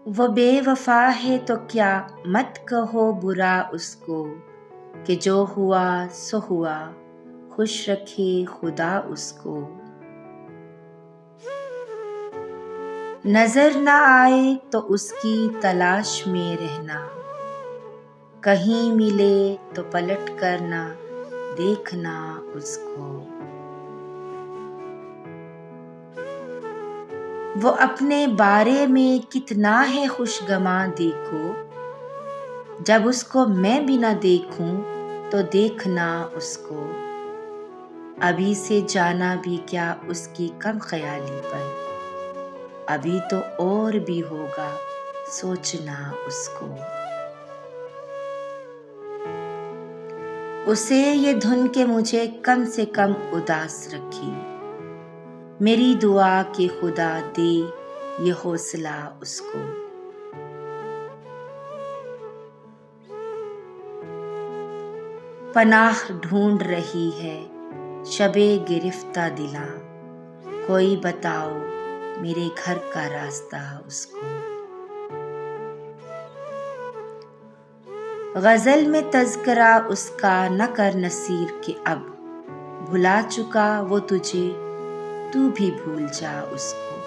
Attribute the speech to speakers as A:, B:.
A: वो बेवफा है तो क्या मत कहो बुरा उसको, कि जो हुआ सो हुआ, खुश रखे खुदा उसको। नजर ना आए तो उसकी तलाश में रहना, कहीं मिले तो पलट कर ना देखना उसको। वो अपने बारे में कितना है खुशगमा देखो, जब उसको मैं भी ना देखूं तो देखना उसको। अभी से जाना भी क्या उसकी कम ख्याली पर, अभी तो और भी होगा सोचना उसको। उसे ये धुन के मुझे कम से कम उदास रखी, मेरी दुआ कि खुदा दे ये हौसला उसको। पनाह ढूंढ रही है शबे गिरफ्ता दिला, कोई बताओ मेरे घर का रास्ता उसको। गजल में तज़किरा उसका न कर नसीर के अब, भुला चुका वो तुझे तू भी भूल जा उसको।